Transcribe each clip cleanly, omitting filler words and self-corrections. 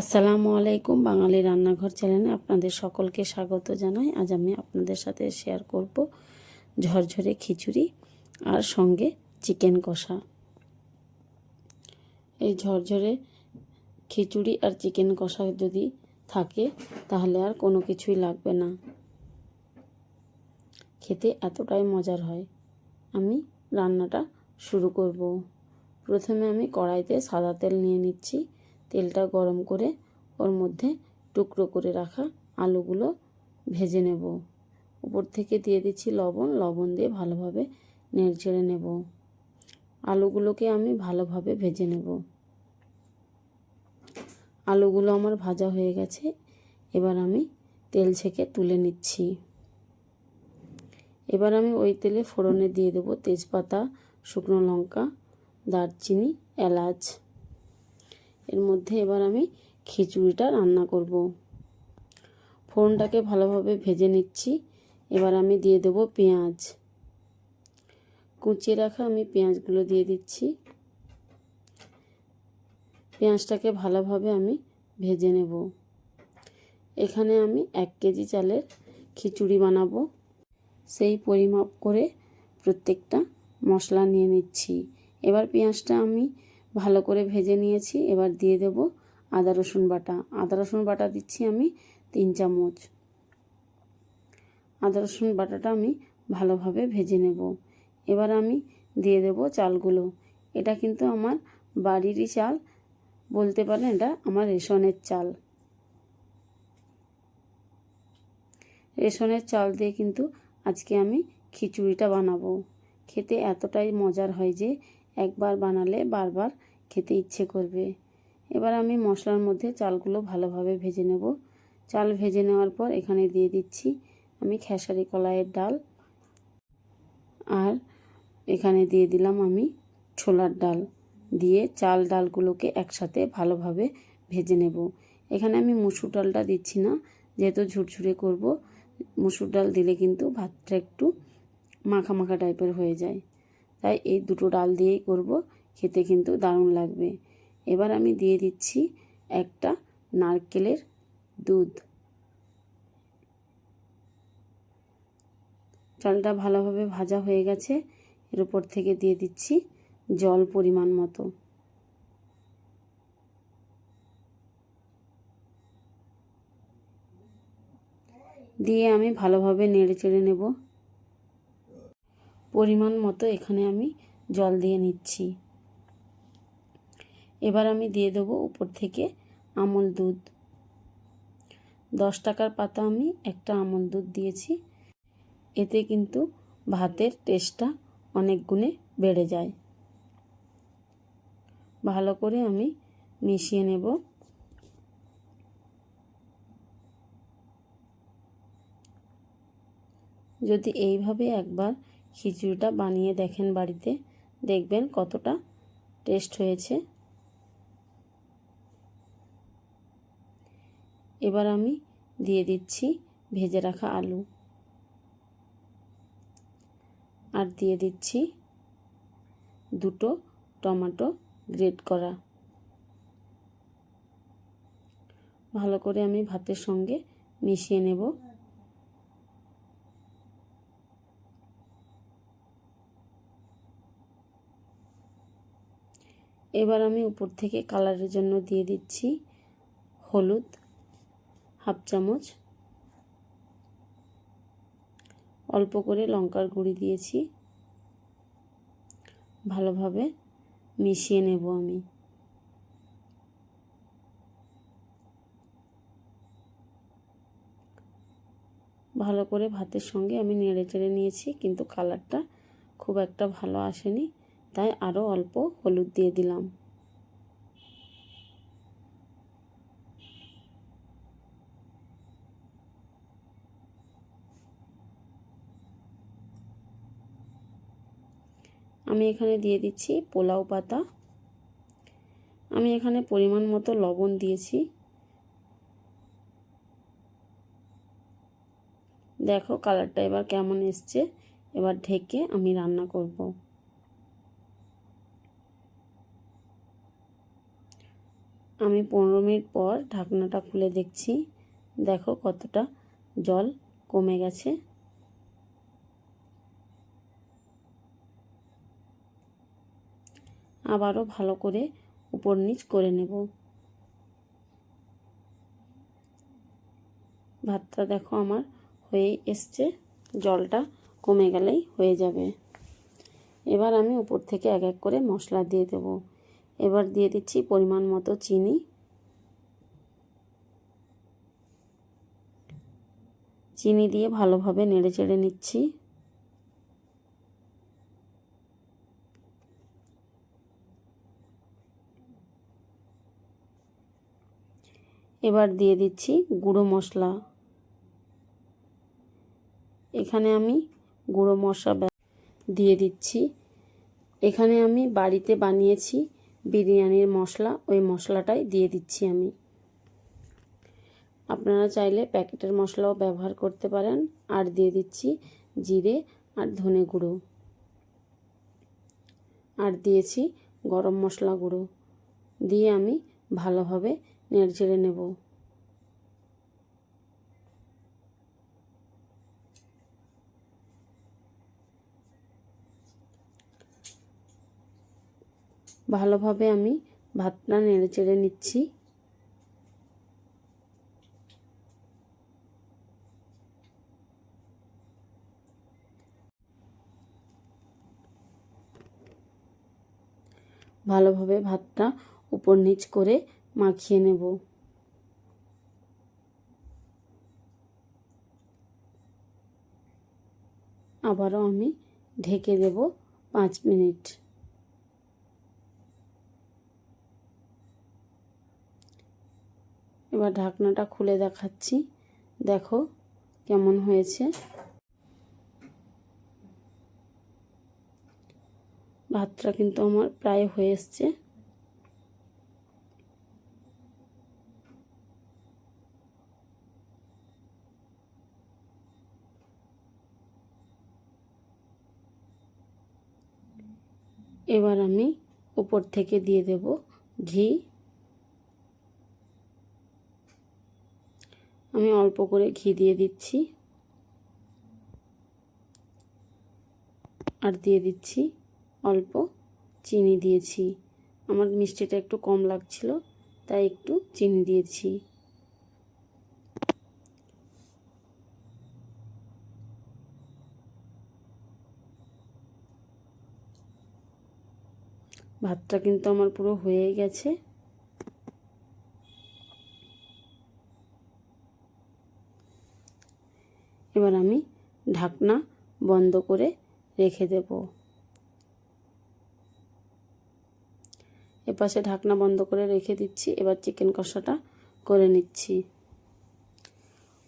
আসসালামু আলাইকুম। বাঙালি রান্নাঘর চ্যানেলে আপনাদের সকলকে স্বাগত জানাই। আজ আমি আপনাদের সাথে শেয়ার করব ঝরঝরে খিচুড়ি আর সঙ্গে চিকেন কষা। এই ঝরঝরে খিচুড়ি আর চিকেন কষা যদি থাকে তাহলে আর কোনো কিছুই লাগবে না, খেতে এতটাই মজার হয়। আমি রান্নাটা শুরু করব। প্রথমে আমি কড়াইতে সাদা তেল নিয়ে নিচ্ছি। তেলটা গরম করে ওর মধ্যে টুকরো করে রাখা আলুগুলো ভেজে নেব। উপর থেকে দিয়ে দিচ্ছি লবণ দিয়ে ভালোভাবে নেড়ে নেব। আলুগুলোকে আমি ভালোভাবে ভেজে নেব। আলুগুলো আমার ভাজা হয়ে গেছে। এবার আমি তেল ছেঁকে তুলে নিচ্ছি। এবার আমি ওই তেলে ফোড়নে দিয়ে দেব তেজপাতা, শুকনো লঙ্কা, দারচিনি, এলাচ। এর মধ্যে এবার আমি খিচুড়িটা রান্না করব। ফোড়নটাকে ভালোভাবে ভেজে নিচ্ছি। এবার আমি দিয়ে দেব পেঁয়াজ। কুচিয়ে রাখা আমি পেঁয়াজগুলো দিয়ে দিচ্ছি। পেঁয়াজটাকে ভালোভাবে আমি ভেজে নেব। এখানে আমি 1 কেজি চালের খিচুড়ি বানাবো। সেই পরিমাপ করে প্রত্যেকটা মশলা নিয়ে নিচ্ছি। এবার পেঁয়াজটা আমি ভালো করে ভেজে নিয়েছি। এবার দিয়ে দেব আদা রসুন বাটা। আদা রসুন বাটা দিচ্ছি আমি 3 চামচ। আদা রসুন বাটাটা আমি ভালোভাবে ভেজে নেব। এবার আমি দিয়ে দেব চালগুলো। এটা কিন্তু আমার বাড়িরই চাল, বলতে পারেন এটা আমার রেশনের চাল। রেশনের চাল দিয়ে কিন্তু আজকে আমি খিচুড়িটা বানাবো। খেতে এতটাই মজার হয় যে একবার বানালে বারবার খেতে ইচ্ছে করবে। এবার আমি মশলার মধ্যে চালগুলো ভালোভাবে ভেজে নেব। চাল ভেজে নেওয়ার পর এখানে দিয়ে দিচ্ছি আমি খেসারি কলাইয়ের ডাল, আর এখানে দিয়ে দিলাম আমি ছোলার ডাল। দিয়ে চাল ডালগুলোকে একসাথে ভালোভাবে ভেজে নেব। এখানে আমি মুসুর ডালটা দিচ্ছি না, যেহেতু ঝুরঝুরে করব। মুসুর ডাল দিলে কিন্তু ভাতটা একটু মাখা মাখা টাইপের হয়ে যায়, তাই এই দুটো ডাল দিয়েই করব। খেতে কিন্তু দারুণ লাগবে। এবার আমি দিয়ে দিচ্ছি একটা নারকেলের দুধ। চালটা ভালোভাবে ভাজা হয়ে গেছে। এর উপর থেকে দিয়ে দিচ্ছি জল পরিমাণ মতো। দিয়ে আমি ভালোভাবে নেড়ে চেড়ে নেব। পরিমাণ মতো এখানে আমি জল দিয়ে নিচ্ছি। এবার আমি দিয়ে দেব উপর থেকে আমুল দুধ। 10 টাকার পাতা আমি একটা আমুল দুধ দিয়েছি। এতে কিন্তু ভাতের টেস্টটা অনেক গুণে বেড়ে যায়। ভালো করে আমি মিশিয়ে নেব। যদি এইভাবে একবার খিচুড়িটা বানিয়ে দেখেন বাড়িতে, দেখবেন কতটা টেস্ট হয়েছে। এবার আমি দিয়ে দিচ্ছি ভেজে রাখা আলু, আর দিয়ে দিচ্ছি 2টো টমেটো গ্রেট করা। ভালো করে আমি ভাতের সঙ্গে মিশিয়ে নেব। এবার আমি উপর থেকে কালারের জন্য দিয়ে দিচ্ছি হলুদ 1/2 চামচ, অল্প করে লঙ্কার গুঁড়ি দিয়েছি। ভালোভাবে মিশিয়ে নেব আমি। ভালো করে ভাতের সঙ্গে আমি নেড়ে চেড়ে নিয়েছি, কিন্তু কালারটা খুব একটা ভালো আসেনি, তাই আরও অল্প হলুদ দিয়ে দিলাম। আমি এখানে দিয়ে দিচ্ছি পোলাও পাতা। আমি এখানে পরিমাণ মতো লবণ দিয়েছি। দেখো কালারটা এবার কেমন এসছে। এবার ঢেকে আমি রান্না করব। আমি 15 মিনিট পর ঢাকনাটা খুলে দেখছি, দেখো কতটা জল কমে গেছে। আবারও ভালো করে উপর নিচ করে নেব। ভাতটা দেখো আমার হয়ে এসছে, জলটা কমে গেলেই হয়ে যাবে। এবার আমি উপর থেকে এক এক করে মশলা দিয়ে দেব। এবার দিয়ে দিচ্ছি পরিমাণ মতো চিনি, চিনি দিয়ে ভালোভাবে নেড়ে চেড়ে নিচ্ছি। এবার দিয়ে দিচ্ছি গুঁড়ো মশলা। এখানে আমি গুঁড়ো মশলা দিয়ে দিচ্ছি। এখানে আমি বাড়িতে বানিয়েছি বিরিয়ানির মশলা, ওই মশলাটাই দিয়ে দিচ্ছি আমি। আপনারা চাইলে প্যাকেটের মশলাও ব্যবহার করতে পারেন। আর দিয়ে দিচ্ছি জিরে আর ধনে গুঁড়ো, আর দিয়েছি গরম মশলা গুঁড়ো, দিয়ে আমি ভালোভাবে নেড়েচেড়ে নেব। ভালোভাবে আমি ভাতটা নেড়েচেড়ে নিচ্ছি। ভালোভাবে ভাতটা উপর নিচ করে মাখিয়ে নেব। আবারও আমি ঢেকে দেব 5 মিনিট। এবার ঢাকনাটা খুলে দেখাচ্ছি, দেখো কেমন হয়েছে। ভাতটা কিন্তু আমার প্রায় হয়ে এসছে। এবার আমি উপর থেকে দিয়ে দেব ঘি। আমি অল্প করে ঘি দিয়ে দিচ্ছি, আর দিয়ে দিচ্ছি অল্প চিনি দিয়েছি। আমার মিষ্টিটা একটু কম লাগছিল, তাই একটু চিনি দিয়েছি। ভাতটা কিন্তু আমার পুরো হয়ে গেছে। এবার আমি ঢাকনা বন্ধ করে রেখে দেব। এপাশে ঢাকনা বন্ধ করে রেখে দিচ্ছি। এবার চিকেন কষাটা করে নিচ্ছি।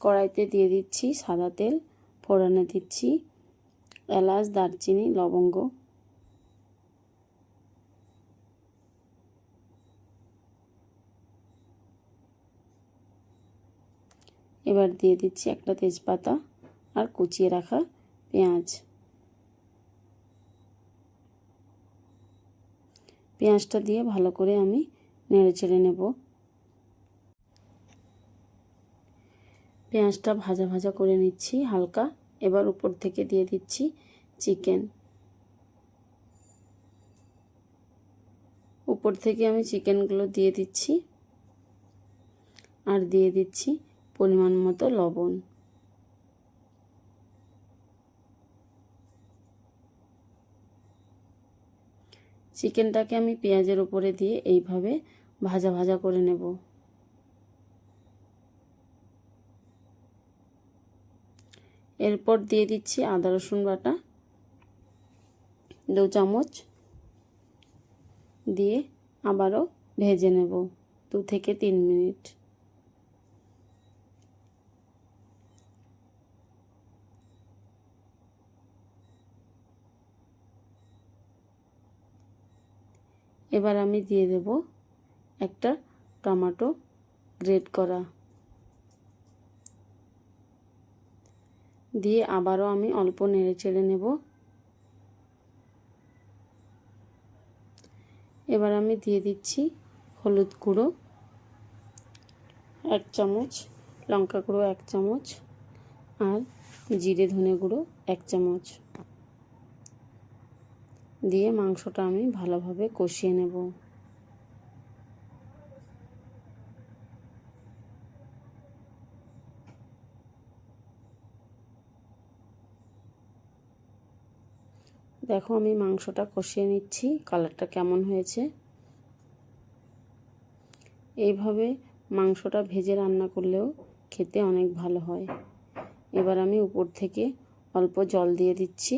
কড়াইতে দিয়ে দিচ্ছি সাদা তেল, ফোড়নে দিচ্ছি এলাচ, দারচিনি, লবঙ্গ। এবার দিয়ে দিচ্ছি একটা তেজপাতা আর কুচিয়ে রাখা পেঁয়াজ। পেঁয়াজটা দিয়ে ভালো করে আমি নেড়ে চেড়ে নেব। পেঁয়াজটা ভাজা ভাজা করে নিচ্ছি হালকা। এবার উপর থেকে দিয়ে দিচ্ছি চিকেন। উপর থেকে আমি চিকেনগুলো দিয়ে দিচ্ছি, আর দিয়ে দিচ্ছি পরিমাণ মতো লবণ। চিকেনটাকে আমি পেঁয়াজের উপরে দিয়ে এইভাবে ভাজা ভাজা করে নেব। এরপর দিয়ে দিচ্ছি আদা রসুন বাটা 2 চামচ, দিয়ে আবারও ভেজে নেব 2 থেকে 3 মিনিট। এবার আমি দিয়ে দেব একটা টমেটো গ্রেট করা, দিয়ে আবারও আমি অল্প নেড়ে চেড়ে নেব। এবার আমি দিয়ে দিচ্ছি হলুদ গুঁড়ো 1 চামচ, লঙ্কা গুঁড়ো 1 চামচ আর জিরে ধনে গুঁড়ো 1 চামচ দিয়ে মাংসটা আমি ভালোভাবে কষিয়ে নেব। দেখো আমি মাংসটা কষিয়ে নিচ্ছি, কালারটা কেমন হয়েছে। এইভাবে মাংসটা ভেজে রান্না করলেও খেতে অনেক ভালো হয়। এবার আমি উপর থেকে অল্প জল দিয়ে দিচ্ছি,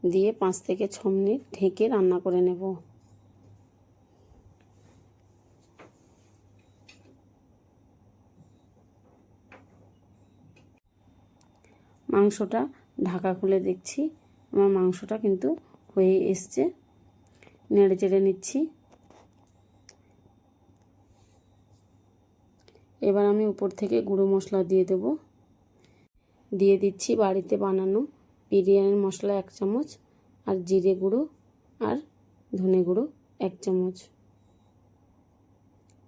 দিয়ে 5 থেকে 6 মিনিট ঢেকে রান্না করে নেব। মাংসটা ঢাকা খুলে দেখছি, আমার মাংসটা কিন্তু হয়ে এসছে। নেড়ে চেড়ে নিচ্ছি। এবার আমি উপর থেকে গুঁড়ো মশলা দিয়ে দেব। দিয়ে দিচ্ছি বাড়িতে বানানো বিরিয়ানির মশলা 1 চামচ আর জিরে গুঁড়ো আর ধনে গুঁড়ো 1 চামচ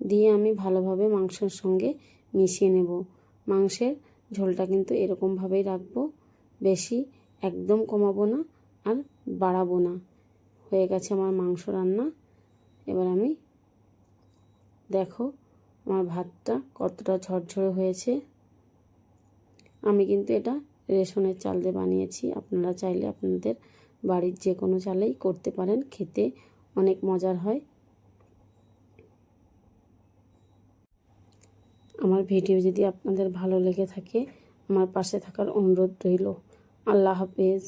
দিয়ে আমি ভালোভাবে মাংসের সঙ্গে মিশিয়ে নেব। মাংসের ঝোলটা কিন্তু এরকমভাবেই রাখবো, বেশি একদম কমাবো না আর বাড়াবো না। হয়ে গেছে আমার মাংস রান্না। এবার আমি দেখো আমার ভাতটা কতটা ঝরঝরে হয়েছে। আমি কিন্তু এটা রেশনের চাল দিয়ে বানিয়েছি, আপনারা চাইলে আপনাদের বাড়ির যে কোনো চালেই করতে পারেন, খেতে অনেক মজার হয়। আমার ভিডিও যদি আপনাদের ভালো লেগে থাকে আমার পাশে থাকার অনুরোধ রইল। আল্লাহ হাফেজ।